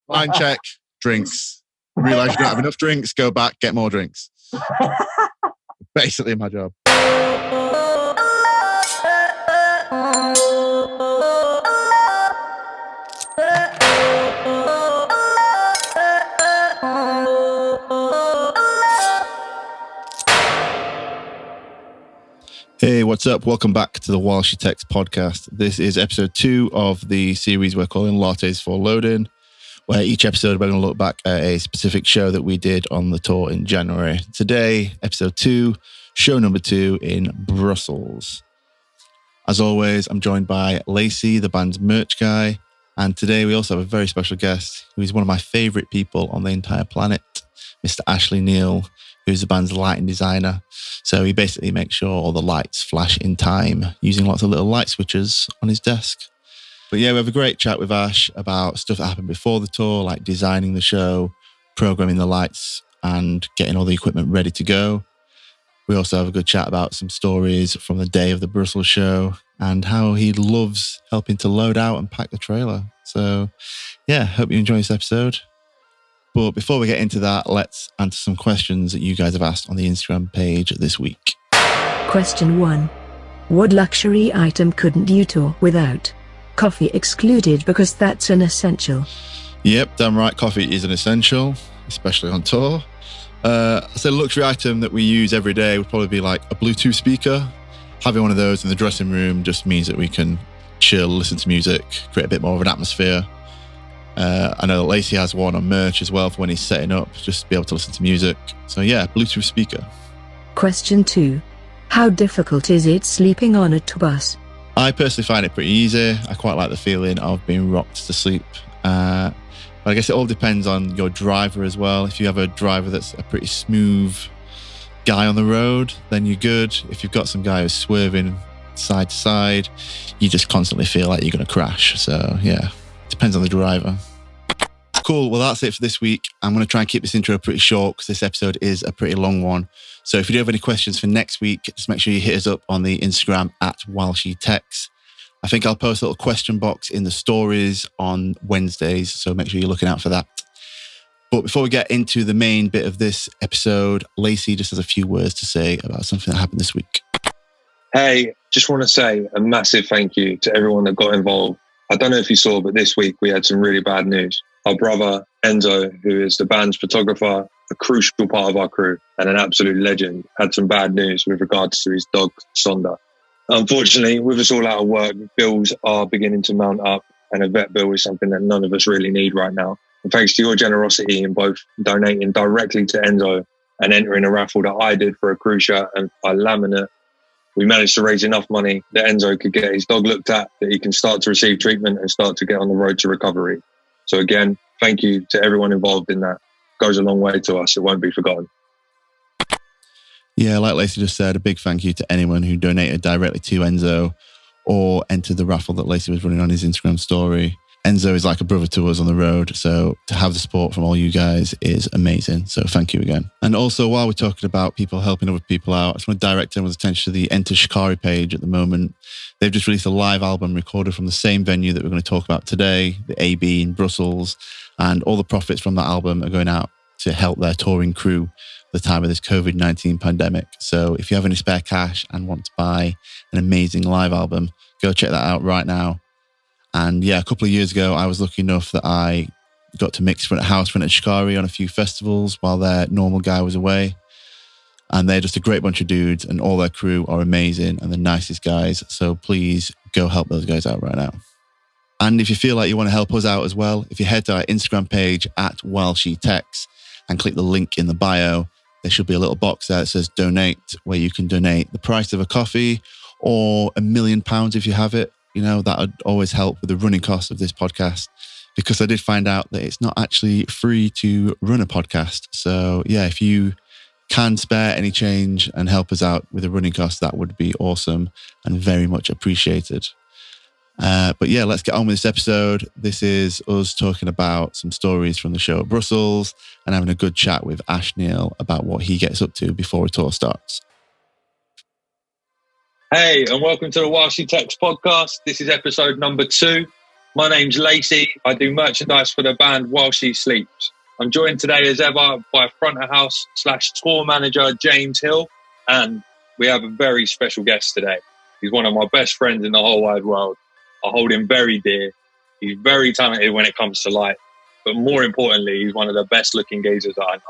Mind check, drinks. Realise you don't have enough drinks, go back, get more drinks. Basically my job. Hey, what's up? Welcome back to the While She Texts podcast. This is episode 2 of the series we're calling Lattes for Loading, where each episode we're going to look back at a specific show that we did on the tour in January. Today, episode 2, show number 2 in Brussels. As always, I'm joined by Lacey, the band's merch guy, and today we also have a very special guest who is one of my favourite people on the entire planet, Mr. Ash Neal, who's the band's lighting designer. So he basically makes sure all the lights flash in time using lots of little light switches on his desk. But yeah, we have a great chat with Ash about stuff that happened before the tour, like designing the show, programming the lights, and getting all the equipment ready to go. We also have a good chat about some stories from the day of the Brussels show and how he loves helping to load out and pack the trailer. So yeah, hope you enjoy this episode. But before we get into that, let's answer some questions that you guys have asked on the Instagram page this week. Question 1. What luxury item couldn't you tour without? Coffee excluded because that's an essential. Yep, damn right, coffee is an essential, especially on tour. I'd say a luxury item that we use every day would probably be like a Bluetooth speaker. Having one of those in the dressing room just means that we can chill, listen to music, create a bit more of an atmosphere. I know that Lacey has one on merch as well for when he's setting up, just to be able to listen to music. So yeah, Bluetooth speaker. Question 2. How difficult is it sleeping on a tour bus? I personally find it pretty easy. I quite like the feeling of being rocked to sleep. But I guess it all depends on your driver as well. If you have a driver that's a pretty smooth guy on the road, then you're good. If you've got some guy who's swerving side to side, you just constantly feel like you're going to crash. So yeah, depends on the driver. Cool. Well, that's it for this week. I'm going to try and keep this intro pretty short because this episode is a pretty long one. So if you do have any questions for next week, just make sure you hit us up on the Instagram at While She Texts. I think I'll post a little question box in the stories on Wednesdays, so make sure you're looking out for that. But before we get into the main bit of this episode, Lacey just has a few words to say about something that happened this week. Hey, just want to say a massive thank you to everyone that got involved. I don't know if you saw, but this week we had some really bad news. Our brother, Enzo, who is the band's photographer, a crucial part of our crew, and an absolute legend, had some bad news with regards to his dog, Sonda. Unfortunately, with us all out of work, bills are beginning to mount up, and a vet bill is something that none of us really need right now. And thanks to your generosity in both donating directly to Enzo and entering a raffle that I did for a crew shirt and a laminate, we managed to raise enough money that Enzo could get his dog looked at, that he can start to receive treatment and start to get on the road to recovery. So again, thank you to everyone involved in that. It goes a long way to us. It won't be forgotten. Yeah, like Lacey just said, a big thank you to anyone who donated directly to Enzo or entered the raffle that Lacey was running on his Instagram story. Enzo is like a brother to us on the road, so to have the support from all you guys is amazing. So thank you again. And also, while we're talking about people helping other people out, I just want to direct everyone's attention to the Enter Shikari page at the moment. They've just released a live album recorded from the same venue that we're going to talk about today, the AB in Brussels, and all the profits from that album are going out to help their touring crew at the time of this COVID-19 pandemic. So if you have any spare cash and want to buy an amazing live album, go check that out right now. And yeah, a couple of years ago, I was lucky enough that I got to mix front at Shikari on a few festivals while their normal guy was away. And they're just a great bunch of dudes, and all their crew are amazing and the nicest guys. So please go help those guys out right now. And if you feel like you want to help us out as well, if you head to our Instagram page at While She Texts and click the link in the bio, there should be a little box there that says donate, where you can donate the price of a coffee or £1 million if you have it. You know, that would always help with the running costs of this podcast, because I did find out that it's not actually free to run a podcast. So yeah, if you can spare any change and help us out with the running costs, that would be awesome and very much appreciated. But yeah, let's get on with this episode. This is us talking about some stories from the show at Brussels and having a good chat with Ash Neal about what he gets up to before a tour starts. Hey, and welcome to the While She Texts podcast. This is episode number 2. My name's Lacey. I do merchandise for the band while she sleeps. I'm joined today as ever by front of house / tour manager James Hill, and we have a very special guest today. He's one of my best friends in the whole wide world. I hold him very dear. He's very talented when it comes to light, but more importantly, he's one of the best looking geezers that I know.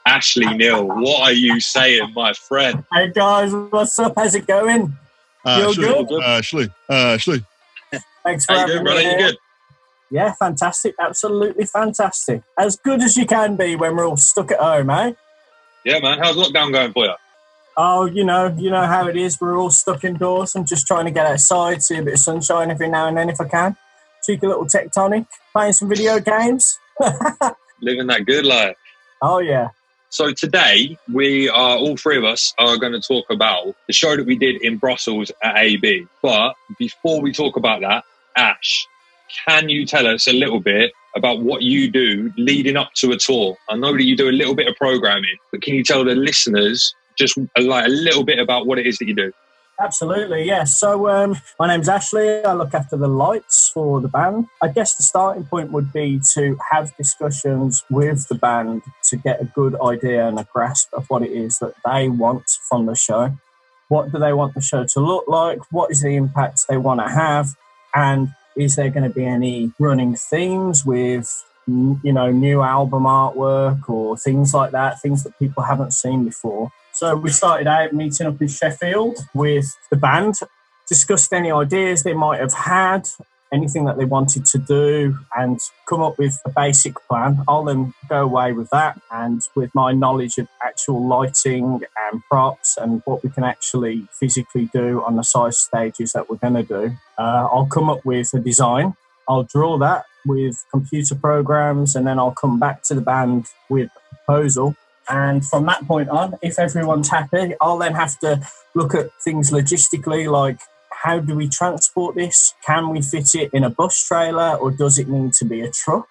Ash Neal, what are you saying, my friend? Hey guys, what's up? How's it going? You good? Ashley. Thanks for How you having doing, brother? me. You good? Yeah, fantastic. Absolutely fantastic. As good as you can be when we're all stuck at home, eh? Yeah, man. How's lockdown going for you? Oh, you know how it is. We're all stuck indoors. I'm just trying to get outside, see a bit of sunshine every now and then if I can. Cheeky little tectonic, playing some video games. Living that good life. Oh, yeah. So today, we are, all three of us are going to talk about the show that we did in Brussels at AB. But before we talk about that, Ash, can you tell us a little bit about what you do leading up to a tour? I know that you do a little bit of programming, but can you tell the listeners just like a little bit about what it is that you do? Absolutely, yes. So my name's Ashley. I look after the lights for the band. I guess the starting point would be to have discussions with the band to get a good idea and a grasp of what it is that they want from the show. What do they want the show to look like? What is the impact they want to have? And is there going to be any running themes with, new album artwork or things like that, things that people haven't seen before? So we started out meeting up in Sheffield with the band, discussed any ideas they might have had, anything that they wanted to do, and come up with a basic plan. I'll then go away with that, and with my knowledge of actual lighting and props and what we can actually physically do on the size stages that we're going to do, I'll come up with a design. I'll draw that with computer programs, and then I'll come back to the band with a proposal. And from that point on, if everyone's happy, I'll then have to look at things logistically, like how do we transport this? Can we fit it in a bus trailer, or does it need to be a truck?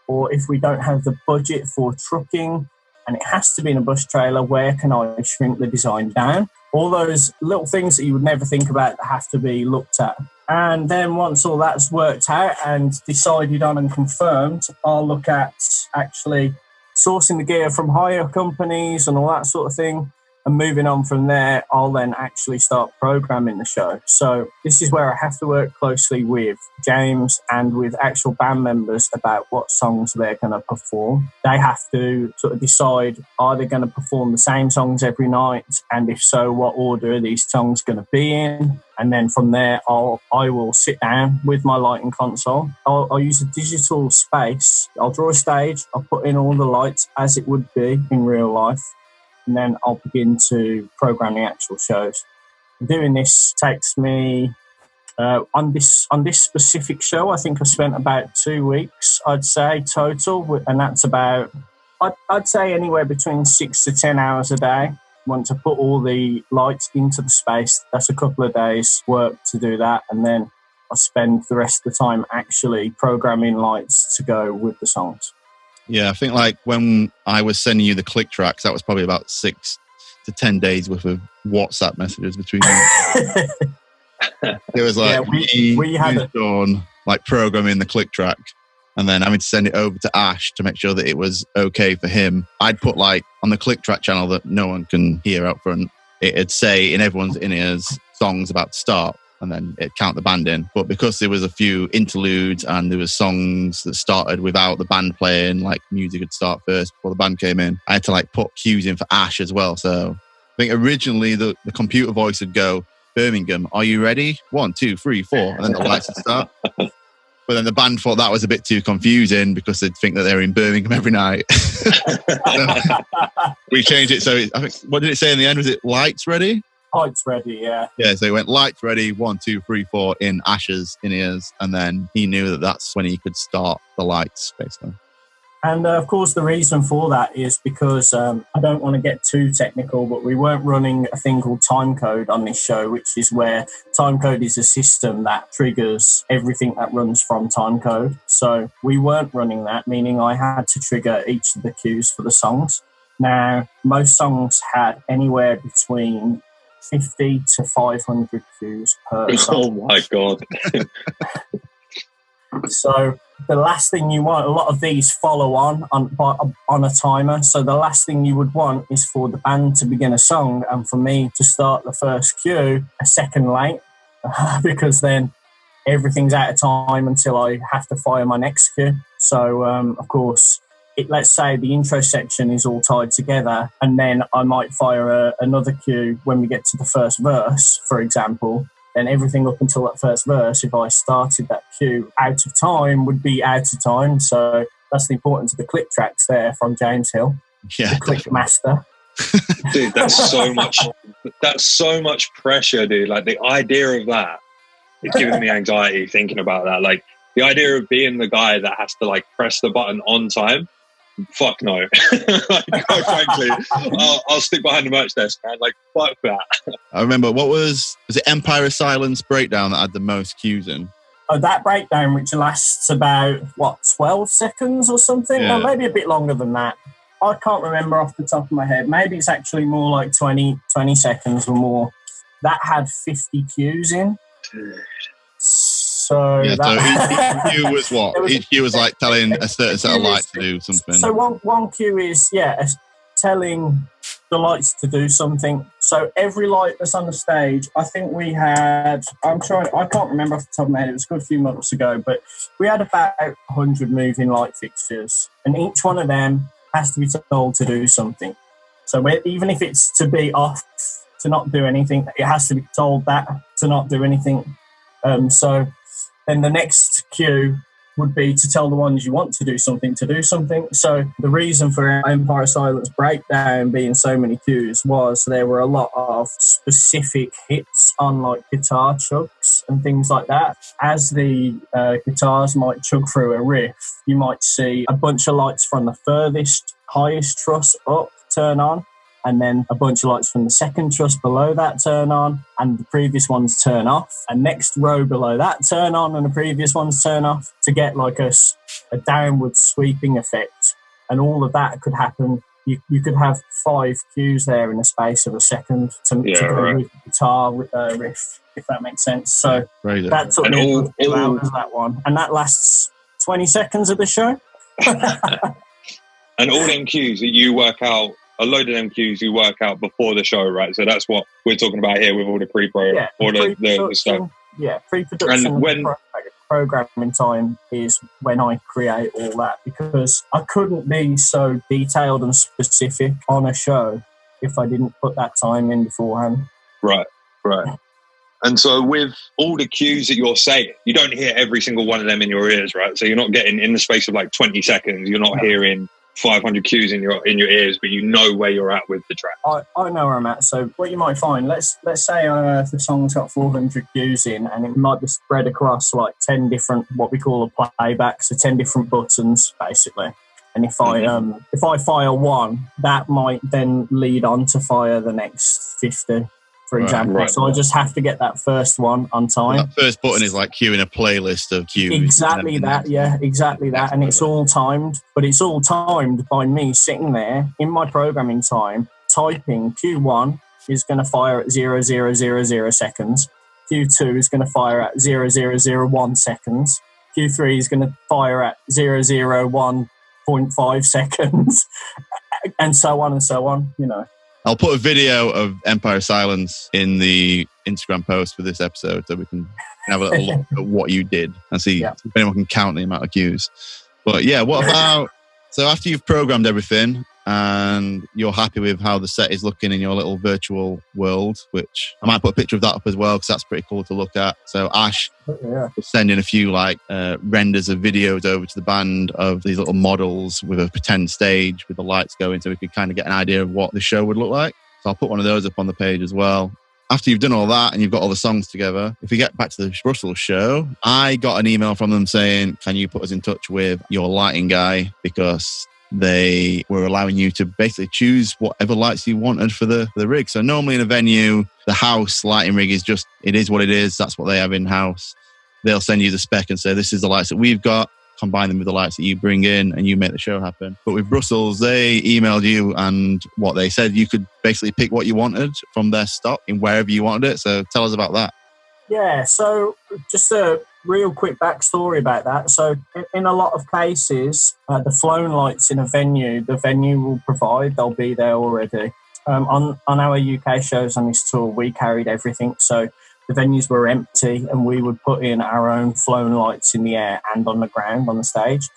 Or if we don't have the budget for trucking and it has to be in a bus trailer, where can I shrink the design down? All those little things that you would never think about that have to be looked at. And then once all that's worked out and decided on and confirmed, I'll look at actually sourcing the gear from hire companies and all that sort of thing. And moving on from there, I'll then actually start programming the show. So this is where I have to work closely with James and with actual band members about what songs they're going to perform. They have to sort of decide, are they going to perform the same songs every night? And if so, what order are these songs going to be in? And then from there, I will sit down with my lighting console. I'll use a digital space. I'll draw a stage. I'll put in all the lights as it would be in real life. And then I'll begin to program the actual shows. Doing this takes me, on this specific show, I think I spent about 2 weeks, I'd say, total. And that's about, I'd say anywhere between 6 to 10 hours a day. Want to put all the lights into the space. That's a couple of days work to do that. And then I spend the rest of the time actually programming lights to go with the songs. Yeah, I think like when I was sending you the click tracks, that was probably about 6 to 10 days worth of WhatsApp messages between me. It was like we had on like programming the click track and then having to send it over to Ash to make sure that it was okay for him. I'd put like on the click track channel that no one can hear out front, it'd say in everyone's in-ears songs about to start. And then it'd count the band in. But because there was a few interludes and there was songs that started without the band playing, like music would start first before the band came in, I had to like put cues in for Ash as well. So I think originally the computer voice would go, Birmingham, are you ready? 1, 2, 3, 4. And then the lights would start. But then the band thought that was a bit too confusing because they'd think that they're in Birmingham every night. So we changed it. So I think, what did it say in the end? Was it lights ready? Lights ready, yeah. Yeah, so he went lights ready, 1, 2, 3, 4 in Ash's in-ears, and then he knew that that's when he could start the lights, basically. And of course, the reason for that is because I don't want to get too technical, but we weren't running a thing called timecode on this show, which is where timecode is a system that triggers everything that runs from timecode. So we weren't running that, meaning I had to trigger each of the cues for the songs. Now, most songs had anywhere between 50 to 500 cues per song. Oh my God. So the last thing you want, a lot of these follow on a timer. So the last thing you would want is for the band to begin a song and for me to start the first cue a second late, because then everything's out of time until I have to fire my next cue. So, of course, let's say the intro section is all tied together, and then I might fire another cue when we get to the first verse, for example. Then everything up until that first verse, if I started that cue out of time, would be out of time. So that's the importance of the click tracks there from James Hill, the click master. Dude, that's so much pressure, dude. Like, the idea of that is giving me anxiety thinking about that. Like, the idea of being the guy that has to, like, press the button on time. Fuck no. Like, quite frankly, I'll stick behind the merch desk, man. Like, fuck that. I remember, was it Empire of Silence breakdown that had the most cues in? Oh, that breakdown, which lasts about, 12 seconds or something? Yeah. No, maybe a bit longer than that. I can't remember off the top of my head. Maybe it's actually more like 20 seconds or more. That had 50 cues in. Dude. So, yeah, so each cue was what? Each cue was like telling a certain set of lights to do something. So one cue is, telling the lights to do something. So every light that's on the stage, I think we had, I can't remember off the top of my head, it was a good few months ago, but we had about 100 moving light fixtures, and each one of them has to be told to do something. So even if it's to be off, to not do anything, it has to be told that to not do anything. So then the next cue would be to tell the ones you want to do something. So the reason for Empire Silence breakdown being so many cues was there were a lot of specific hits on like guitar chugs and things like that. As the guitars might chug through a riff, you might see a bunch of lights from the furthest, highest truss up turn on, and then a bunch of lights from the second truss below that turn on, and the previous ones turn off, and next row below that turn on, and the previous ones turn off, to get like a downward sweeping effect. And all of that could happen. You could have 5 cues there in the space of a second to go with the guitar riff, if that makes sense. So that took me 2 hours, that one. And that lasts 20 seconds of the show. And all them cues that you work out, a load of them cues you work out before the show, right? So that's what we're talking about here with all the pre-pro, all the stuff. Yeah, pre-production and when programming time is when I create all that, because I couldn't be so detailed and specific on a show if I didn't put that time in beforehand. Right. And so with all the cues that you're saying, you don't hear every single one of them in your ears, right? So you're not getting, in the space of like 20 seconds, you're not hearing 500 cues in your ears, but you know where you're at with the track. I know where I'm at. So what you might find, let's say the song's got 400 cues in, and it might be spread across like 10 different, what we call a playback, so 10 different buttons basically. And if I fire one, that might then lead on to fire the next 50. For example, so I just have to get that first one on time. That first button is like queuing a playlist of cues. Exactly that, and it's all timed, but it's all timed by me sitting there in my programming time, typing Q1 is going to fire at 0000 seconds, Q2 is going to fire at 0001 seconds, Q3 is going to fire at 001.5 seconds, and so on, you know. I'll put a video of Empire Silence in the Instagram post for this episode so we can have a little look at what you did and see if anyone can count the amount of cues. But yeah, what about, so after you've programmed everything and you're happy with how the set is looking in your little virtual world, which I might put a picture of that up as well because that's pretty cool to look at. So Ash was sending a few like renders of videos over to the band of these little models with a pretend stage with the lights going so we could kind of get an idea of what the show would look like. So I'll put one of those up on the page as well. After you've done all that and you've got all the songs together, if we get back to the Brussels show, I got an email from them saying, can you put us in touch with your lighting guy? Because they were allowing you to basically choose whatever lights you wanted for the rig. So normally in a venue, the house lighting rig is just, it is what it is. That's what they have in-house. They'll send you the spec and say, this is the lights that we've got. Combine them with the lights that you bring in and you make the show happen. But with Brussels, they emailed you and what they said, you could basically pick what you wanted from their stock in wherever you wanted it. So tell us about that. Yeah, so just real quick backstory about that. So in a lot of cases, the flown lights in a venue, the venue will provide, they'll be there already. On our UK shows on this tour, we carried everything. So the venues were empty and we would put in our own flown lights in the air and on the ground on the stage.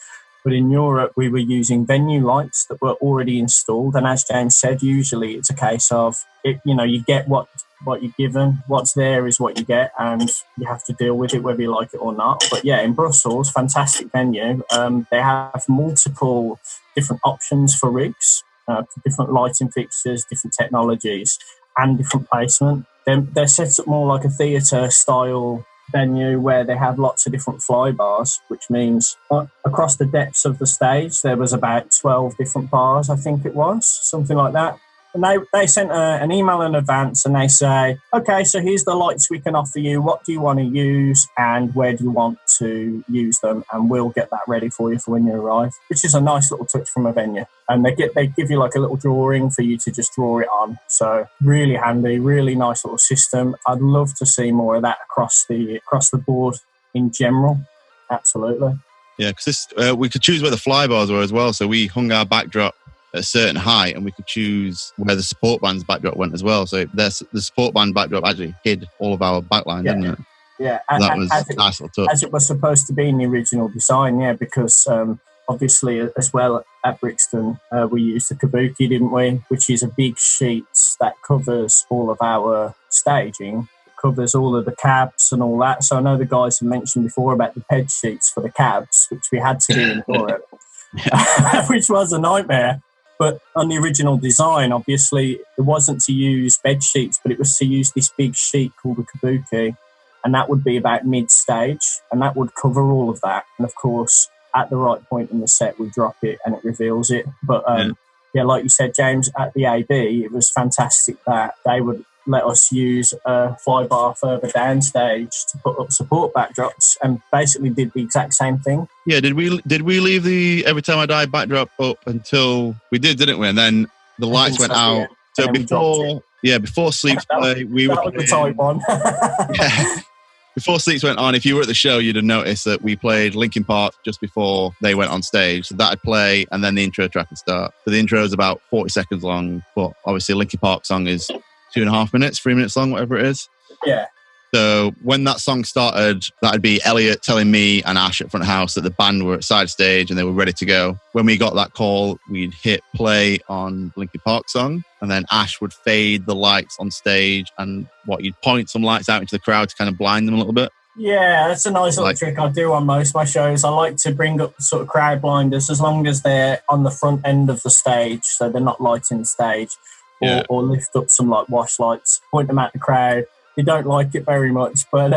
But in Europe, we were using venue lights that were already installed. And as James said, usually it's a case of, you get what you're given. What's there is what you get, and you have to deal with it whether you like it or not. But yeah, in Brussels, fantastic venue. They have multiple different options for rigs, for different lighting fixtures, different technologies, and different placement. They're set up more like a theatre style venue where they have lots of different fly bars, which means across the depths of the stage there was about 12 different bars, I think it was, something like that. And they sent an email in advance and they say, okay, so here's the lights we can offer you. What do you want to use and where do you want to use them? And we'll get that ready for you for when you arrive, which is a nice little touch from a venue. And they give you like a little drawing for you to just draw it on. So really handy, really nice little system. I'd love to see more of that across the board in general. Absolutely. Yeah, because we could choose where the fly bars were as well. So we hung our backdrop at a certain height and we could choose where the support band's backdrop went as well. So the support band backdrop actually hid all of our backline, didn't it? Yeah, that was a nice little touch. As it was supposed to be in the original design, yeah, because obviously as well at Brixton, we used the kabuki, didn't we? Which is a big sheet that covers all of our staging, covers all of the cabs and all that. So I know the guys have mentioned before about the bed sheets for the cabs, which we had to do in Europe, which was a nightmare. But on the original design, obviously, it wasn't to use bed sheets, but it was to use this big sheet called a kabuki, and that would be about mid-stage, and that would cover all of that. And of course, at the right point in the set, we drop it and it reveals it. But yeah, like you said, James, at the AB, it was fantastic that they would let us use a fly bar further downstage to put up support backdrops, and basically did the exact same thing. Yeah, did we leave the Every Time I Die backdrop up until we did, didn't we? And then the lights went out. Yeah. So before Sleep's play, we were playing, the tight one. Yeah. Before Sleeps went on, if you were at the show, you'd have noticed that we played Linkin Park just before they went on stage. So that'd play, and then the intro track would start. So the intro is about 40 seconds long, but obviously a Linkin Park song is 2.5 minutes, 3 minutes long, whatever it is. Yeah. So when that song started, that'd be Elliot telling me and Ash at front house that the band were at side stage and they were ready to go. When we got that call, we'd hit play on Linkin Park song, and then Ash would fade the lights on stage and you'd point some lights out into the crowd to kind of blind them a little bit. Yeah, that's a nice little trick I do on most of my shows. I like to bring up sort of crowd blinders as long as they're on the front end of the stage, so they're not lighting the stage. Or lift up some like wash lights, point them at the crowd. They don't like it very much, but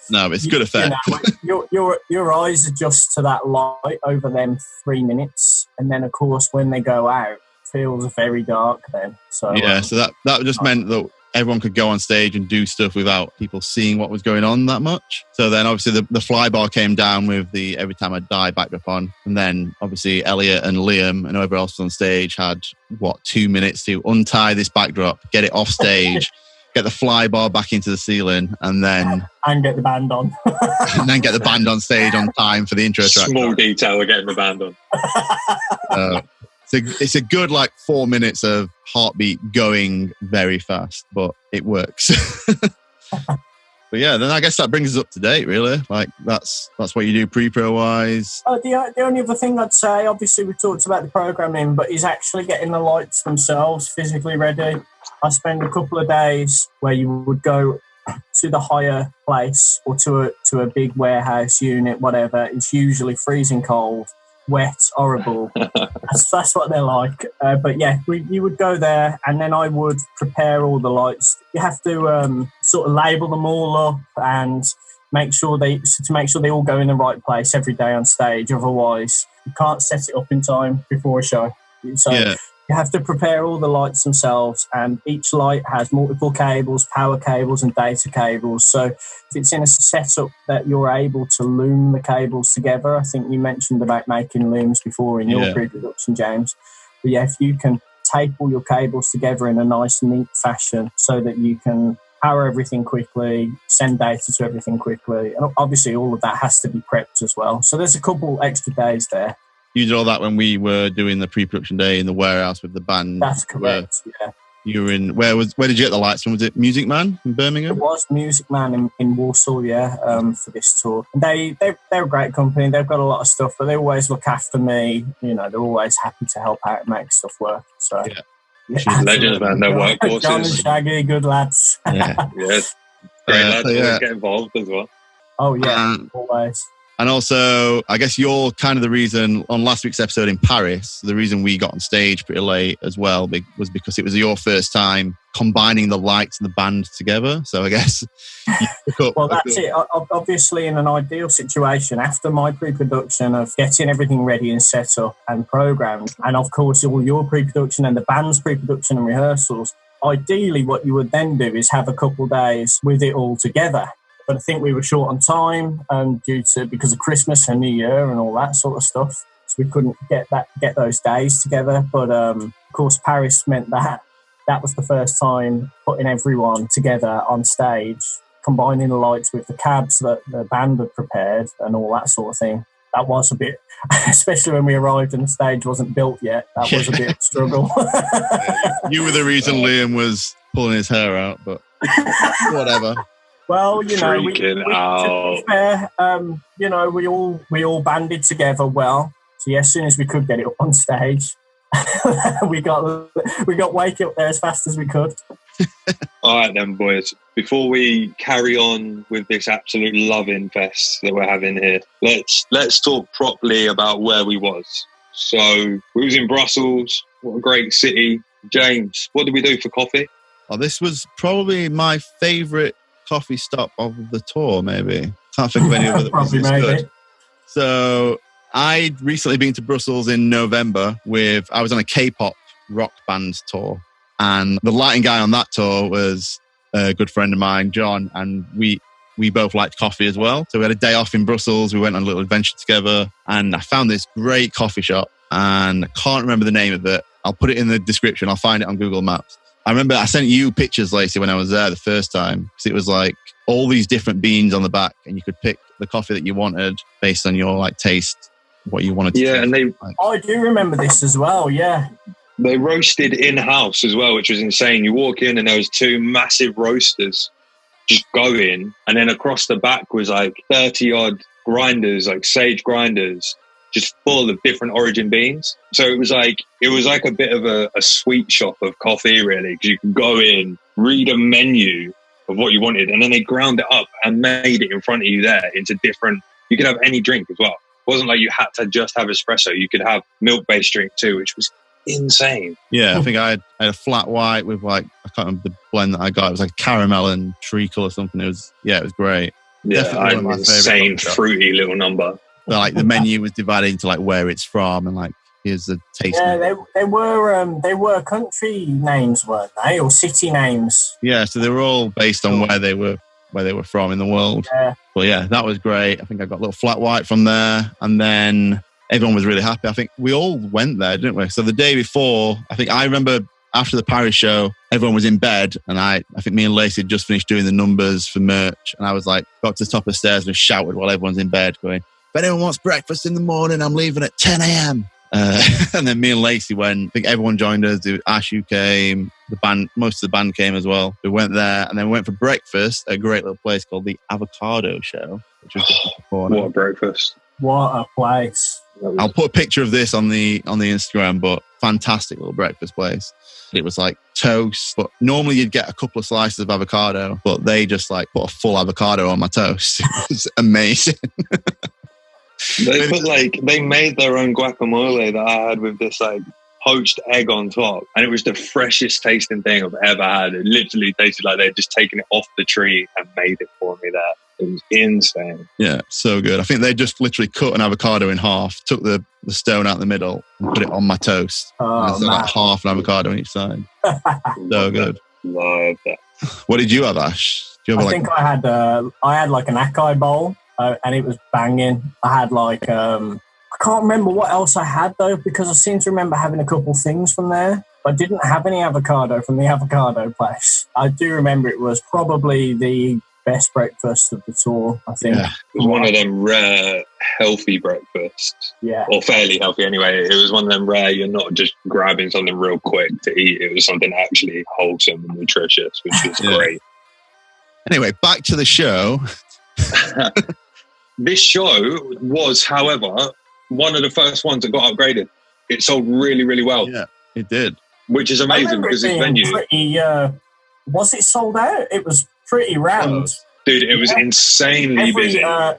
no, it's good effect. Your eyes adjust to that light over them 3 minutes, and then of course when they go out, it feels very dark then. So yeah, so that just meant that everyone could go on stage and do stuff without people seeing what was going on that much. So then obviously the fly bar came down with the Every Time I Die backdrop on. And then obviously Elliot and Liam and whoever else was on stage had 2 minutes to untie this backdrop, get it off stage, get the fly bar back into the ceiling, and then... And get the band on. And then get the band on stage on time for the intro track. Small detail of getting the band on. It's a good 4 minutes of heartbeat going very fast, but it works. But yeah, then I guess that brings us up to date, really. That's what you do pre-pro wise. The only other thing I'd say, obviously we talked about the programming, but is actually getting the lights themselves physically ready. I spend a couple of days where you would go to the higher place or to a big warehouse unit, whatever. It's usually freezing cold, wet, horrible. That's what they're like. But yeah, you would go there, and then I would prepare all the lights. You have to sort of label them all up and make sure they all go in the right place every day on stage. Otherwise, you can't set it up in time before a show. So you have to prepare all the lights themselves, and each light has multiple cables, power cables and data cables. So if it's in a setup that you're able to loom the cables together, I think you mentioned about making looms before in your pre-production, James. But yeah, if you can tape all your cables together in a nice, neat fashion so that you can power everything quickly, send data to everything quickly. And obviously all of that has to be prepped as well. So there's a couple extra days there. You did all that when we were doing the pre-production day in the warehouse with the band. That's correct, yeah. You were in, where did you get the lights from? Was it Music Man in Birmingham? It was Music Man in Warsaw, yeah, for this tour. They're a great company. They've got a lot of stuff, but they always look after me. You know, they're always happy to help out and make stuff work. So, yeah, legends, man. They're workhorses. John and Shaggy, good lads. Yeah, yes. Great lads. Always get involved as well. Oh, yeah, always. And also, I guess you're kind of the reason on last week's episode in Paris, the reason we got on stage pretty late as well was because it was your first time combining the lights and the band together. So I guess you took up. Well, that's it. Obviously, in an ideal situation, after my pre-production of getting everything ready and set up and programmed, and of course, all your pre-production and the band's pre-production and rehearsals, ideally what you would then do is have a couple of days with it all together. But I think we were short on time because of Christmas and New Year and all that sort of stuff. So we couldn't get those days together. But of course, Paris meant that was the first time putting everyone together on stage, combining the lights with the cabs that the band had prepared and all that sort of thing. That was a bit, especially when we arrived and the stage wasn't built yet. That was a bit of a struggle. You were the reason Liam was pulling his hair out, but whatever. Well, you know, to be fair, you know, we all banded together well. So yeah, as soon as we could get it up on stage, we got Wake up there as fast as we could. All right then, boys. Before we carry on with this absolute loving fest that we're having here, let's talk properly about where we was. So we was in Brussels. What a great city. James, what did we do for coffee? Oh, this was probably my favourite coffee stop of the tour, maybe. Can't think of any other that was this good. So I'd recently been to Brussels in November I was on a K-pop rock band tour, and the lighting guy on that tour was a good friend of mine, John, and we both liked coffee as well. So we had a day off in Brussels, we went on a little adventure together, and I found this great coffee shop, and I can't remember the name of it. I'll put it in the description, I'll find it on Google Maps. I remember I sent you pictures, Lacey, when I was there the first time, because it was like all these different beans on the back, and you could pick the coffee that you wanted based on your like taste, what you wanted to taste. And I do remember this as well, yeah. They roasted in-house as well, which was insane. You walk in and there was 2 massive roasters just going, and then across the back was like 30-odd grinders, like sage grinders, just full of different origin beans. So it was like a bit of a sweet shop of coffee, really, because you could go in, read a menu of what you wanted, and then they ground it up and made it in front of you there into different. You could have any drink as well. It wasn't like you had to just have espresso. You could have milk-based drink too, which was insane. Yeah, I think I had a flat white with like, I can't remember the blend that I got. It was like caramel and treacle or something. It was great. Yeah, an insane fruity little number. Like the menu was divided into like where it's from and like here's the taste. Yeah, they were country names, weren't they, or city names? Yeah, so they were all based on where they were from in the world. Yeah. But yeah, that was great. I think I got a little flat white from there, and then everyone was really happy. I think we all went there, didn't we? So the day before, I remember after the Paris show, everyone was in bed, and I think me and Lacey had just finished doing the numbers for merch, and I was like, got to the top of the stairs and shouted while everyone's in bed, going, if anyone wants breakfast in the morning, I'm leaving at 10 a.m. And then me and Lacey went. I think everyone joined us. Ash, you came. The band, most of the band came as well. We went there, and then we went for breakfast at a great little place called the Avocado Show, which was just the corner. What a breakfast! What a place! I'll put a picture of this on the Instagram, but fantastic little breakfast place. It was like toast, but normally you'd get a couple of slices of avocado, but they just like put a full avocado on my toast. It was amazing. They made their own guacamole that I had with this like poached egg on top, and it was the freshest tasting thing I've ever had. It literally tasted like they'd just taken it off the tree and made it for me there. It was insane. Yeah, so good. I think they just literally cut an avocado in half, took the stone out the middle, and put it on my toast. So like half an avocado on each side. So good. Love that. What did you have, Ash? I think I had like an acai bowl, and it was banging. I had like I can't remember what else I had though, because I seem to remember having a couple things from there. I didn't have any avocado from the avocado place. I do remember it was probably the best breakfast of the tour, I think. Yeah. It was one of them rare, healthy breakfasts. Yeah. Or fairly healthy anyway. It was one of them rare, you're not just grabbing something real quick to eat. It was something actually wholesome and nutritious, which was great. Anyway, back to the show. This show was, however, one of the first ones that got upgraded. It sold really, really well. Yeah, it did. Which is amazing because this venue... was it sold out? It was pretty rammed. Dude, it was insanely busy. All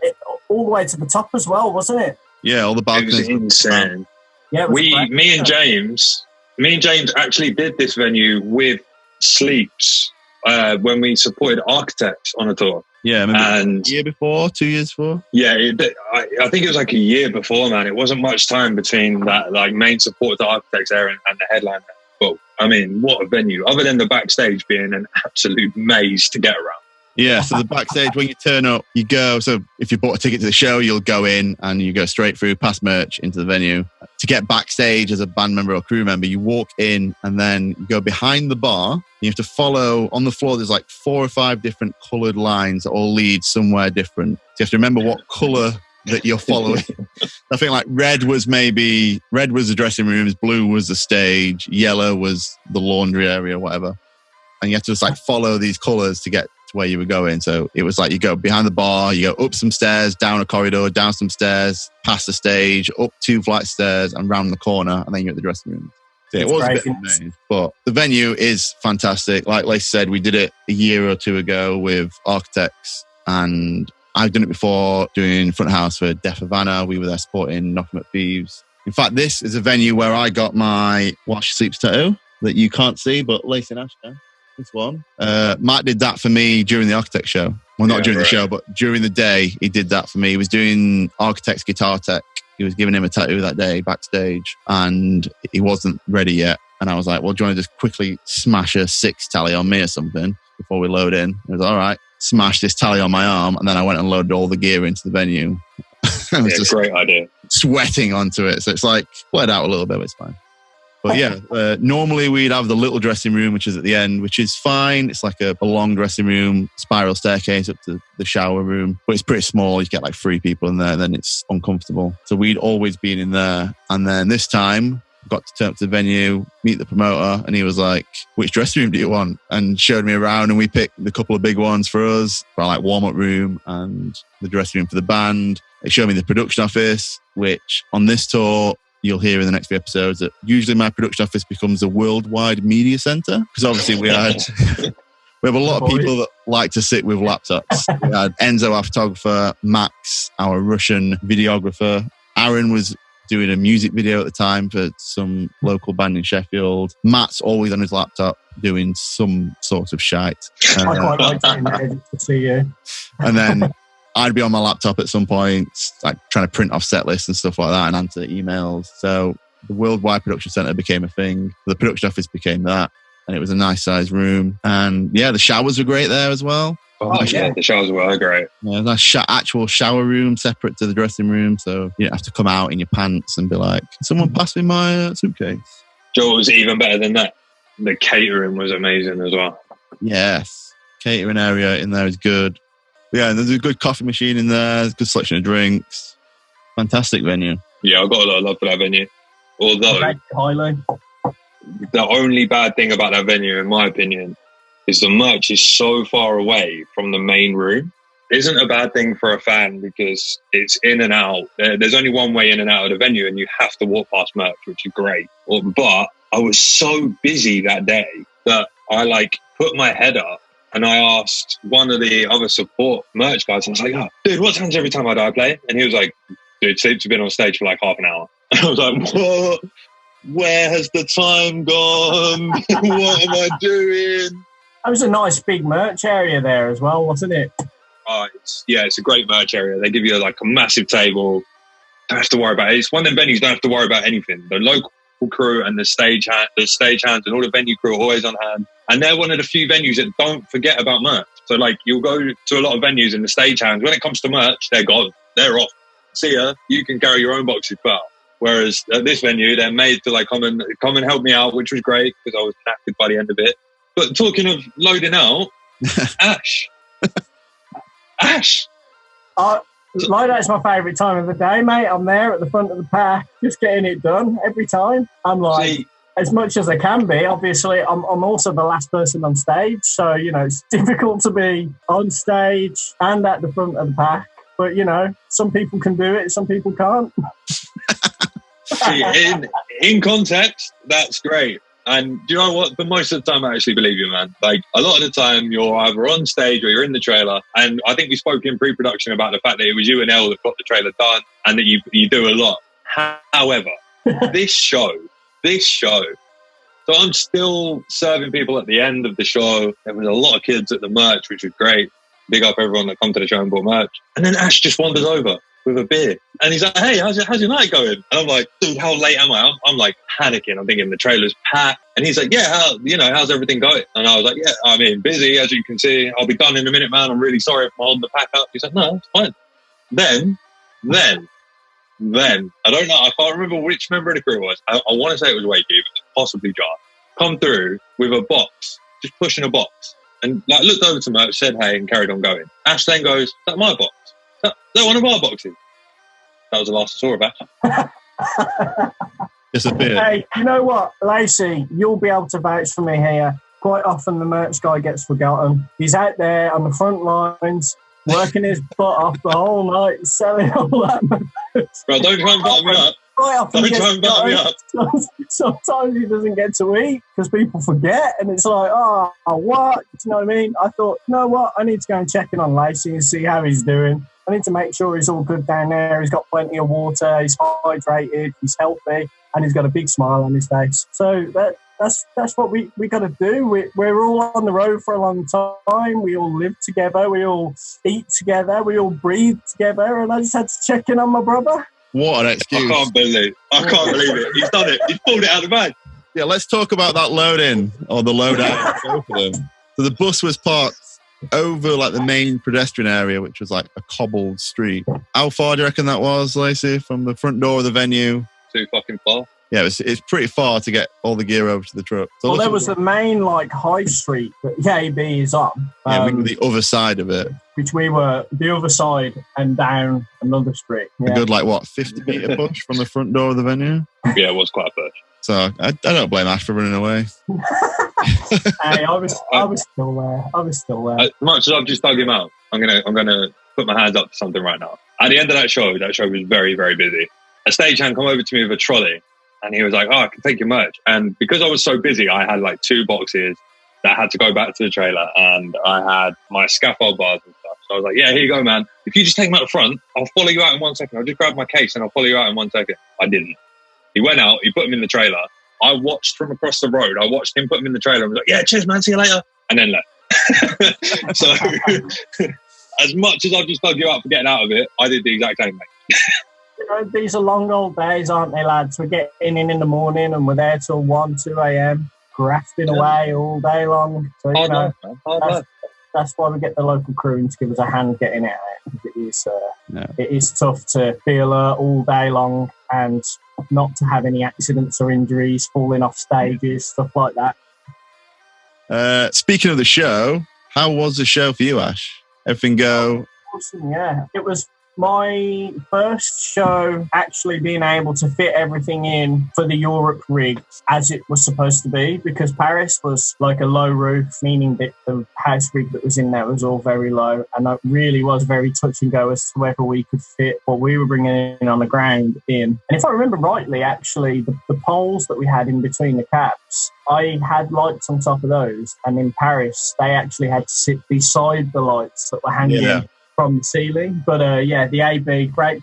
the way to the top as well, wasn't it? Yeah, all the balconies. It was insane. Yeah, me and James actually did this venue with Sleeps when we supported Architects on a tour. Yeah, and a year before, 2 years before. Yeah, I think it was like a year before, man. It wasn't much time between that like main support to Architects there and the headline. But I mean, what a venue! Other than the backstage being an absolute maze to get around. Yeah, so the backstage, when you turn up, you go. So if you bought a ticket to the show, you'll go in and you go straight through, past merch, into the venue. To get backstage as a band member or crew member, you walk in and then you go behind the bar. You have to follow, on the floor, there's like 4 or 5 different coloured lines that all lead somewhere different. So you have to remember what colour that you're following. I think like red was the dressing rooms, blue was the stage, yellow was the laundry area, whatever. And you have to just like follow these colours to get to where you were going. So it was like you go behind the bar, you go up some stairs, down a corridor, down some stairs, past the stage, up 2 flights of stairs and round the corner, and then you're at the dressing room. So it was a bit amazing, but the venue is fantastic. Like Lacey said, we did it a year or 2 ago with Architects, and I've done it before doing front house for Deaf Havana. We were there supporting Knockem at Thieves. In fact, this is a venue where I got my While She Sleeps tattoo that you can't see, but Lacey and Ash can. This one. Matt did that for me during the Architect show. Well, not during the show, but during the day, he did that for me. He was doing Architect's Guitar Tech. He was giving him a tattoo that day backstage, and he wasn't ready yet. And I was like, well, do you want to just quickly smash a 6 tally on me or something before we load in? He was all right. Smash this tally on my arm, and then I went and loaded all the gear into the venue. It was just great idea. Sweating onto it. So it's like bled out a little bit, but it's fine. But yeah, normally we'd have the little dressing room, which is at the end, which is fine. It's like a long dressing room, spiral staircase up to the shower room. But it's pretty small. You get like 3 people in there, then it's uncomfortable. So we'd always been in there. And then this time, got to turn up to the venue, meet the promoter, and he was like, which dressing room do you want? And showed me around, and we picked the couple of big ones for us, for like warm-up room and the dressing room for the band. It showed me the production office, which on this tour, you'll hear in the next few episodes that usually my production office becomes a worldwide media center, because obviously we have a lot of people that like to sit with laptops. We had Enzo, our photographer, Max, our Russian videographer. Aaron was doing a music video at the time for some local band in Sheffield. Matt's always on his laptop doing some sort of shite. I quite like that to see you. And then I'd be on my laptop at some point, like trying to print off set lists and stuff like that and answer emails. So the Worldwide Production Centre became a thing. The production office became that. And it was a nice sized room. And yeah, the showers were great there as well. Oh, yeah, the showers were great. Yeah, nice actual shower room separate to the dressing room. So you don't have to come out in your pants and be like, can someone pass me my suitcase? Joe, was even better than that. The catering was amazing as well. Yes. Catering area in there is good. Yeah, and there's a good coffee machine in there. There's a good selection of drinks. Fantastic venue. Yeah, I got a lot of love for that venue. Although, highly. The only bad thing about that venue, in my opinion, is the merch is so far away from the main room. It isn't a bad thing for a fan because it's in and out. There's only one way in and out of the venue, and you have to walk past merch, which is great. But I was so busy that day that I put my head up and I asked one of the other support merch guys, and I was like, oh, dude, what time's every time I die play? And he was like, dude, Sleeps have been on stage for like half an hour. And I was like, what? Where has the time gone? What am I doing? That was a nice big merch area there as well, wasn't it? It's a great merch area. They give you like a massive table. Don't have to worry about it. It's one of them venues, don't have to worry about anything. The local crew and the stage hands and all the venue crew are always on hand. And they're one of the few venues that don't forget about merch. So you'll go to a lot of venues and the stage hands, when it comes to merch, they're gone. They're off. See ya. You can carry your own boxes, pal. Whereas at this venue, they're made to like come and help me out, which was great because I was knackered by the end of it. But talking of loading out, Ash. Like that's my favourite time of the day, mate. I'm there at the front of the pack, just getting it done every time. I'm like, as much as I can be, obviously, I'm also the last person on stage. So, you know, it's difficult to be on stage and at the front of the pack. But, you know, some people can do it, some people can't. See, in context, that's great. And do you know what? But most of the time, I actually believe you, man. Like, a lot of the time, you're either on stage or you're in the trailer. And I think we spoke in pre-production about the fact that it was you and Elle that got the trailer done and that you do a lot. However, this show, so I'm still serving people at the end of the show. There was a lot of kids at the merch, which was great. Big up everyone that come to the show and bought merch. And then Ash just wanders over with a beer. And he's like, hey, how's your night going? And I'm like, dude, how late am I? I'm like panicking. I'm thinking the trailer's packed. And he's like, yeah, how's everything going? And I was like, yeah, I mean, busy, as you can see. I'll be done in a minute, man. I'm really sorry if I'm holding the pack up. He's like, no, it's fine. Then, I don't know, I can't remember which member of the crew it was. I want to say it was Wakey, but possibly Jar. Come through with a box, just pushing a box. And like looked over to Merch, said hey, and carried on going. Ash then goes, is that my box? Is that one of our boxes? That was the last I saw of Ash. Disappeared. Hey, you know what, Lacey, you'll be able to vouch for me here. Quite often the merch guy gets forgotten. He's out there on the front lines, working his butt off the whole night, selling all that merch. Bro, don't try and butter me up. Don't try and butter me up. Sometimes he doesn't get to eat because people forget, and it's like, oh, what? Do you know what I mean? I thought, you know what? I need to go and check in on Lacey and see how he's doing. I need to make sure he's all good down there. He's got plenty of water. He's hydrated. He's healthy, and he's got a big smile on his face. So that's what we got to do. We're all on the road for a long time. We all live together. We all eat together. We all breathe together. And I just had to check in on my brother. What an excuse. I can't believe it. He's done it. He's pulled it out of the bag. Yeah, let's talk about that load-in or the load-out. Both of them. So the bus was parked over like the main pedestrian area, which was like a cobbled street. How far do you reckon that was, Lacey, from the front door of the venue? Too fucking far. Yeah, it's pretty far to get all the gear over to the truck. So well, there was the main like high street that the AB is on. Yeah, we were the other side of it. Which we were the other side and down another street. Yeah. A good 50-metre push from the front door of the venue. Yeah, it was quite a push. So I don't blame Ash for running away. Hey, I was still there. As much as I've just dug him out, I'm gonna put my hands up to something right now. At the end of that show was very, very busy. A stagehand come over to me with a trolley, and he was like, "Oh, I can take your merch." And because I was so busy, I had like 2 boxes that had to go back to the trailer, and I had my scaffold bars and stuff. So I was like, "Yeah, here you go, man. If you just take them out the front, I'll follow you out in 1 second. I'll just grab my case and I'll follow you out in 1 second." I didn't. He went out, he put them in the trailer. I watched from across the road. I watched him put them in the trailer. I was like, "Yeah, cheers, man. See you later." And then left. So as much as I've just dug you out for getting out of it, I did the exact same, mate. You know, these are long old days, aren't they, lads? We're getting in the morning and we're there till 1, 2 a.m. grafting away all day long. So, you know, that's why we get the local crew in to give us a hand getting it out. It is tough to be alert all day long and not to have any accidents or injuries, falling off stages, stuff like that. Speaking of the show, how was the show for you, Ash? Everything go? Awesome, yeah. It was my first show actually being able to fit everything in for the Europe rig as it was supposed to be, because Paris was like a low roof, meaning that the house rig that was in there was all very low, and it really was very touch and go as to whether we could fit what we were bringing in on the ground in. And if I remember rightly, actually, the poles that we had in between the caps, I had lights on top of those, and in Paris they actually had to sit beside the lights that were hanging from the ceiling. But the AB, great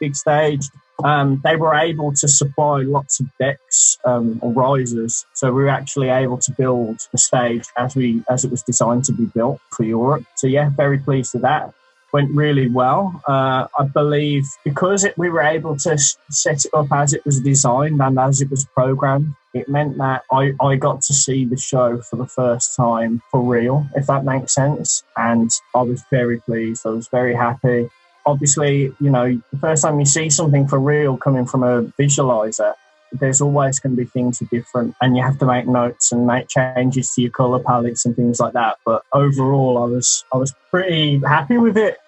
big stage. They were able to supply lots of decks or risers, so we were actually able to build the stage as it was designed to be built for Europe. So yeah, very pleased with that. Went really well. I believe because we were able to set it up as it was designed and as it was programmed, it meant that I got to see the show for the first time for real, if that makes sense. And I was very pleased. I was very happy. obviously, the first time you see something for real coming from a visualizer, there's always going to be things that are different, and you have to make notes and make changes to your color palettes and things like that. But overall, I was pretty happy with it.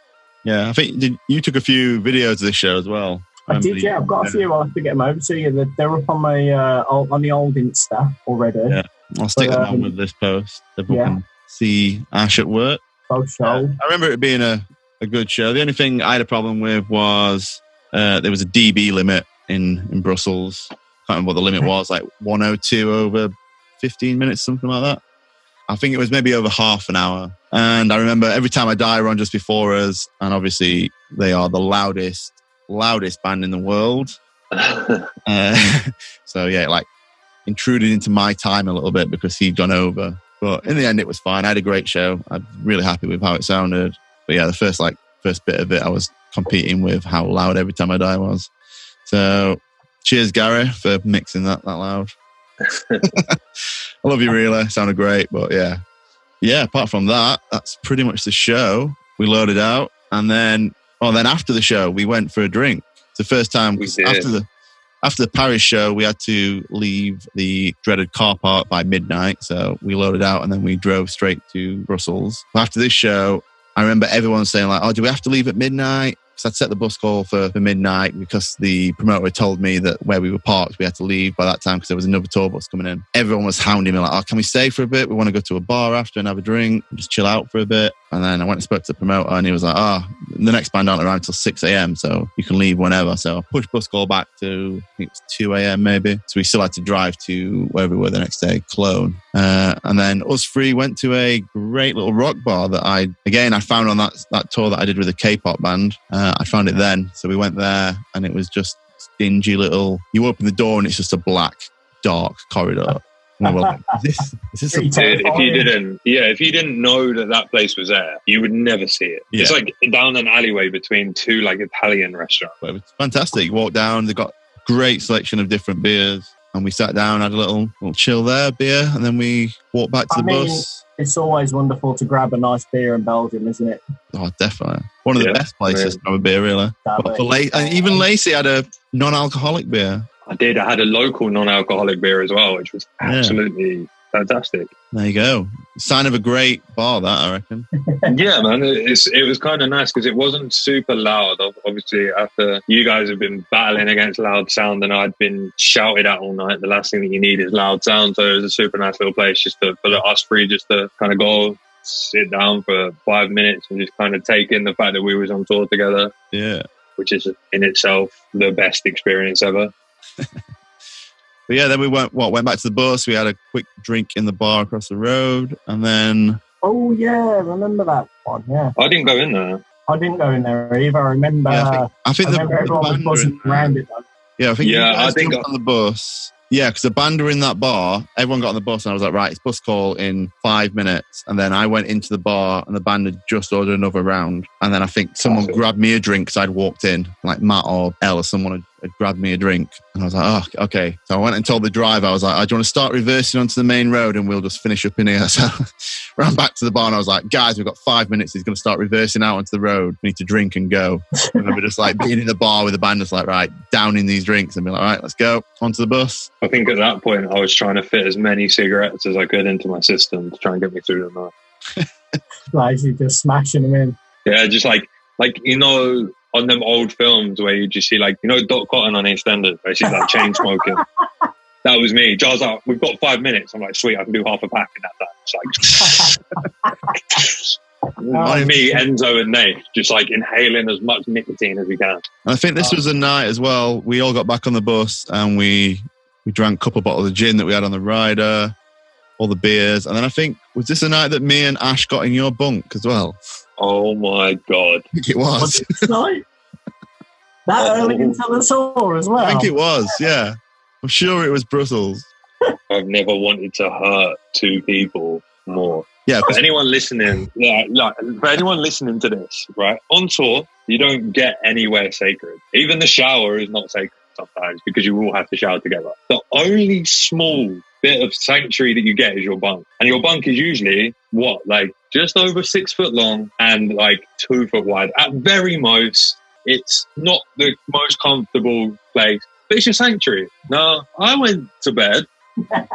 Yeah, I think you took a few videos of this show as well. I did, yeah. I've got a few. I'll have to get them over to you. They're up on my on the old Insta already. Yeah, I'll stick them on with this post so people can see Ash at work. Oh, show. I remember it being a good show. The only thing I had a problem with was there was a dB limit in Brussels. I can't remember what the limit was, like 102 over 15 minutes, something like that. I think it was maybe over half an hour. And I remember every time I die, run just before us, and obviously they are the loudest band in the world. So yeah, like intruded into my time a little bit because he'd gone over. But in the end, it was fine. I had a great show. I'm really happy with how it sounded. But yeah, the first bit of it, I was competing with how loud Every Time I Die was. So cheers, Gary, for mixing that loud. I love you, really. Sounded great. But yeah. Apart from that, that's pretty much the show. We loaded out, and then after the show, we went for a drink. It's the first time after the Paris show, we had to leave the dreaded car park by midnight. So we loaded out and then we drove straight to Brussels. After this show, I remember everyone saying like, "Oh, do we have to leave at midnight?" Because I'd set the bus call for midnight because the promoter had told me that where we were parked, we had to leave by that time because there was another tour bus coming in. Everyone was hounding me like, "Oh, can we stay for a bit? We want to go to a bar after and have a drink and just chill out for a bit." And then I went and spoke to the promoter and he was like, "Oh, the next band aren't around until 6 a.m. so you can leave whenever." So I pushed bus call back to, I think it was 2 a.m. maybe. So we still had to drive to wherever we were the next day, Cologne. And then us three went to a great little rock bar that I found on that tour that I did with a K-pop band. I found it then. So we went there and it was just dingy little, you open the door and it's just a black, dark corridor. And we were like, is this a Dude, if you didn't know that place was there, you would never see it. Yeah. It's like down an alleyway between two like Italian restaurants. It was fantastic. You walk down, they've got great selection of different beers. And we sat down, had a little chill there, beer, and then we walked back to the bus. It's always wonderful to grab a nice beer in Belgium, isn't it? Oh, definitely. One of the best places to have a beer, really. And even Lacey had a non-alcoholic beer. I did. I had a local non-alcoholic beer as well, which was absolutely fantastic. There you go. Sign of a great bar, that, I reckon. Yeah, man. It was kind of nice because it wasn't super loud. Obviously, after you guys have been battling against loud sound and I'd been shouted at all night, the last thing that you need is loud sound. So it was a super nice little place just for us three just to kind of go sit down for 5 minutes and just kind of take in the fact that we was on tour together. Yeah. Which is in itself the best experience ever. But yeah, then we went back to the bus. We had a quick drink in the bar across the road, and then... Oh, yeah, remember that one, yeah. I didn't go in there. I didn't go in there either. I remember... Yeah, I think everyone was buzzing around it, though. Yeah, I think on the bus... Yeah, because the band were in that bar. Everyone got on the bus and I was like, right, it's bus call in 5 minutes. And then I went into the bar and the band had just ordered another round. And then I think someone grabbed me a drink because I'd walked in, like Matt or Elle or someone had grabbed me a drink. And I was like, oh, okay. So I went and told the driver, I was like, do you want to start reversing onto the main road and we'll just finish up in here? So ran back to the bar and I was like, guys, we've got 5 minutes. He's going to start reversing out onto the road. We need to drink and go. And we were just like being in the bar with the band, just like, right, downing these drinks and be like, all right, let's go onto the bus. I think at that point I was trying to fit as many cigarettes as I could into my system to try and get me through the night. Like you just smashing them in. Yeah, just like on them old films where you just see Doc Cotton on EastEnders, where she's like chain smoking. That was me. Giles like, we've got 5 minutes. I'm like, sweet, I can do half a pack in that time. It's like me, Enzo and Nate, just like inhaling as much nicotine as we can. And I think this was a night as well. We all got back on the bus and we drank a couple of bottles of gin that we had on the rider, all the beers. And then I think, was this a night that me and Ash got in your bunk as well? Oh my God. I think it was. Night? That early into the tour as well? I think it was, yeah. I'm sure it was Brussels. I've never wanted to hurt two people more. Yeah. For anyone listening, for anyone listening to this, right? On tour, you don't get anywhere sacred. Even the shower is not sacred sometimes because you all have to shower together. The only small bit of sanctuary that you get is your bunk. And your bunk is usually, like just over 6 foot long and like 2 foot wide. At very most, it's not the most comfortable place, but it's your sanctuary. Now, I went to bed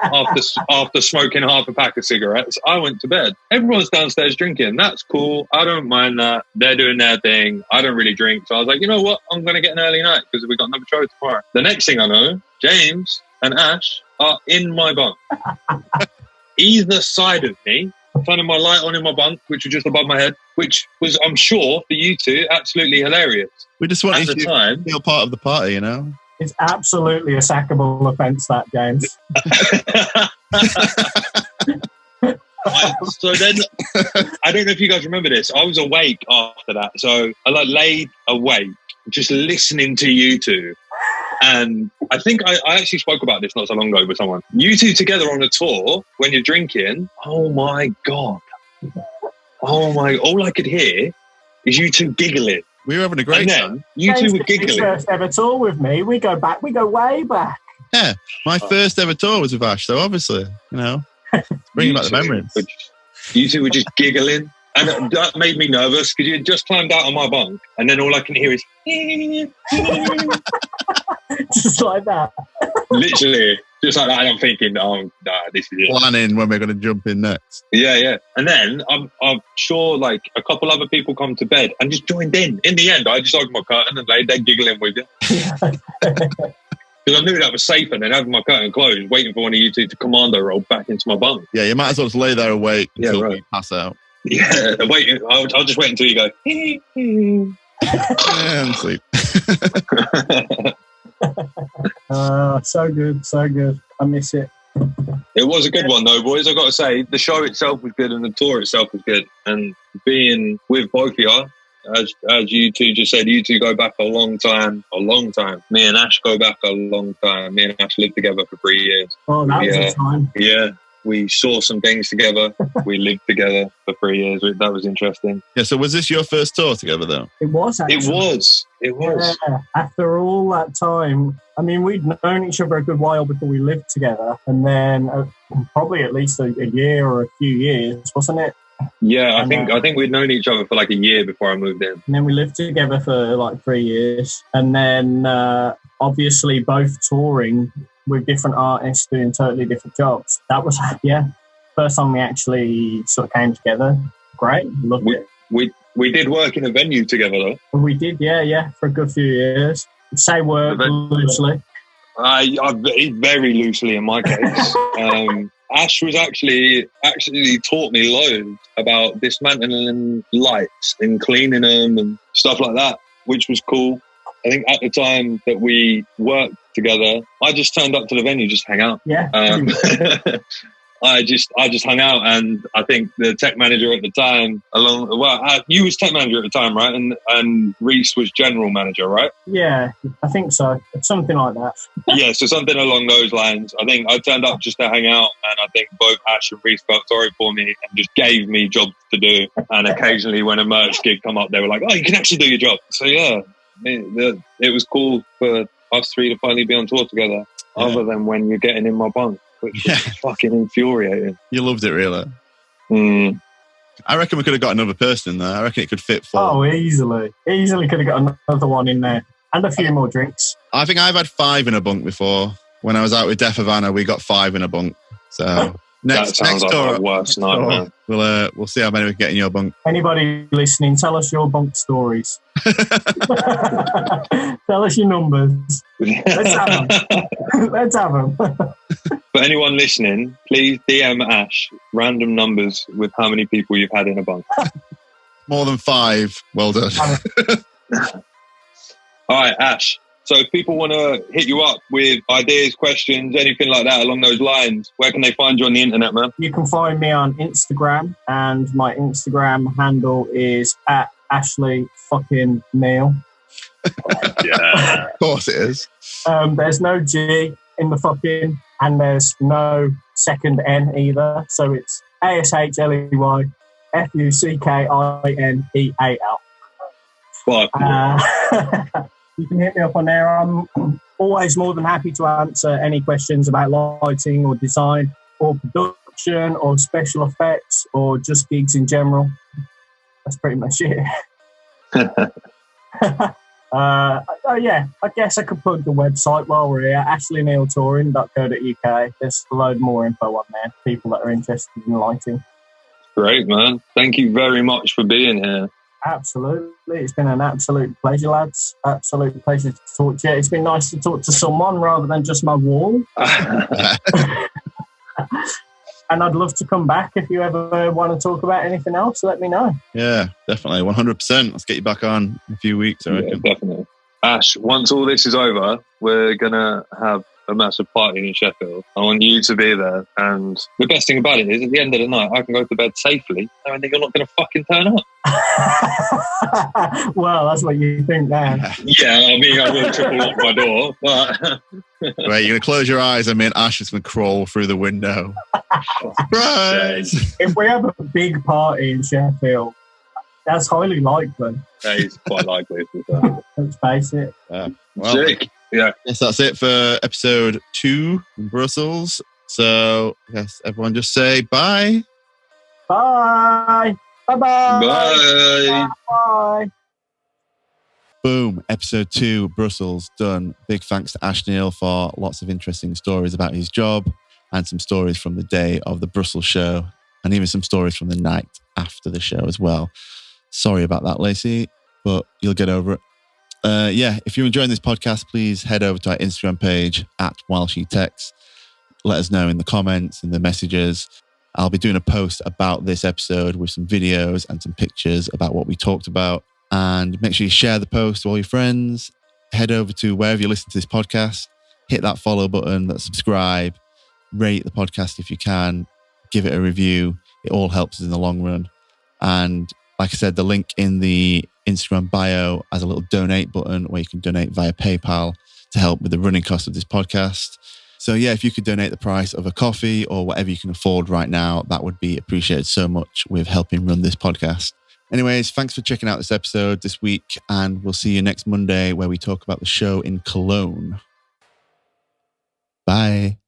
after smoking half a pack of cigarettes. I went to bed. Everyone's downstairs drinking. That's cool. I don't mind that. They're doing their thing. I don't really drink. So I was like, you know what? I'm going to get an early night because we've got another show tomorrow. The next thing I know, James and Ash are in my bunk. Either side of me, turning my light on in my bunk, which was just above my head, which was, I'm sure, for you two, absolutely hilarious. We just wanted you to feel part of the party, you know? It's absolutely a sackable offence, that, James. So then, I don't know if you guys remember this. I was awake after that. So I laid awake, just listening to you two. And I think I actually spoke about this not so long ago with someone. You two together on a tour, when you're drinking, oh my God. All I could hear is you two giggling. We were having a great time. You two were giggling. First ever tour with me. We go way back. Yeah, my first ever tour was with Ash, so obviously, you know, bringing back the memories. You two were just giggling, and that made me nervous because you had just climbed out of my bunk, and then all I can hear is just like that. Literally, just like that. And I'm thinking, oh, nah, this is it. Planning when we're going to jump in next. Yeah. And then I'm sure like a couple other people come to bed and just joined in. In the end, I just opened my curtain and laid there giggling with you. Because I knew that was safer than having my curtain closed, waiting for one of you two to commando roll back into my bunk. Yeah, you might as well just lay there awake until you pass out. Yeah, I'll just wait until you go, and sleep. So good. I miss it. It was a good one though, boys. I've got to say, the show itself was good and the tour itself was good. And being with both of you, as you two just said, you two go back a long time. Me and Ash go back a long time. Me and Ash lived together for 3 years. Oh, that was a time. Yeah. We saw some things together. We lived together for 3 years. That was interesting. Yeah, so was this your first tour together, though? It was, actually. It was. Yeah, after all that time, I mean, we'd known each other a good while before we lived together. And then probably at least a year or a few years, wasn't it? Yeah, I think we'd known each other for like a year before I moved in. And then we lived together for like 3 years. And then obviously both touring with different artists doing totally different jobs. That was, first time we actually sort of came together. Great, loved it. We did work in a venue together though. We did, yeah, for a good few years. Say work loosely. Very loosely in my case. Ash was actually taught me loads about dismantling lights and cleaning them and stuff like that, which was cool. I think at the time that we worked together, I just turned up to the venue just to hang out. Yeah. I just hung out, and I think the tech manager at the time, you was tech manager at the time, right? And Reese was general manager, right? Yeah, I think so. Something like that. Yeah, so something along those lines. I think I turned up just to hang out, and I think both Ash and Reese felt sorry for me and just gave me jobs to do. And occasionally when a merch gig come up, they were like, oh, you can actually do your job. So yeah, it was cool for us three to finally be on tour together, other than when you're getting in my bunk, which was fucking infuriating. You loved it, really? I reckon we could have got another person in there. I reckon it could fit 4. Oh, easily could have got another one in there. And a few more drinks. I think I've had 5 in a bunk before. When I was out with Def Havana, we got 5 in a bunk. So that sounds like the worst nightmare. We'll see how many we can get in your bunk. Anybody listening, tell us your bunk stories. Tell us your numbers. Let's have them. For anyone listening, please DM Ash random numbers with how many people you've had in a bunk. More than 5. Well done. All right, Ash. So if people want to hit you up with ideas, questions, anything like that along those lines, where can they find you on the internet, man? You can find me on Instagram, and my Instagram handle is at Ashley fucking Neal. Yeah. Of course it is. There's no G in the fucking, and there's no second N either. So it's ASHLEY FUCKINEAL. Fuck. You can hit me up on there. I'm always more than happy to answer any questions about lighting or design or production or special effects or just gigs in general. That's pretty much it. Yeah, I guess I could plug the website while we're here, ashleynealtouring.co.uk. There's a load more info on there, people that are interested in lighting. Great, man. Thank you very much for being here. Absolutely. It's been an absolute pleasure, lads. Absolute pleasure to talk to you. It's been nice to talk to someone rather than just my wall. And I'd love to come back if you ever want to talk about anything else. Let me know. Yeah, definitely. 100%. Let's get you back on in a few weeks, I reckon. Yeah, definitely. Ash, once all this is over, we're going to have a massive party in Sheffield. I want you to be there. And the best thing about it is, at the end of the night, I can go to bed safely knowing that you're not going to fucking turn up. Well, that's what you think now. Yeah, I mean, I will triple lock my door, but... Wait, you're going to close your eyes and me and Ash is going to crawl through the window. Surprise! If we have a big party in Sheffield, that's highly likely. That is quite likely. Let's face it. Well, Sick. Yeah. Yes, that's it for episode 2 in Brussels. So, yes, everyone just say bye. Bye. Bye-bye. Bye. Bye. Boom. Episode 2, Brussels, done. Big thanks to Ash Neal for lots of interesting stories about his job and some stories from the day of the Brussels show and even some stories from the night after the show as well. Sorry about that, Lacey, but you'll get over it. If you're enjoying this podcast, please head over to our Instagram page @WhilesheTexts. Let us know in the comments and the messages. I'll be doing a post about this episode with some videos and some pictures about what we talked about. And make sure you share the post to all your friends. Head over to wherever you listen to this podcast. Hit that follow button, that subscribe. Rate the podcast if you can. Give it a review. It all helps us in the long run. And like I said, the link in the Instagram bio has a little donate button where you can donate via PayPal to help with the running cost of this podcast. So yeah, if you could donate the price of a coffee or whatever you can afford right now, that would be appreciated so much with helping run this podcast. Anyways, thanks for checking out this episode this week, and we'll see you next Monday where we talk about the show in Cologne. Bye.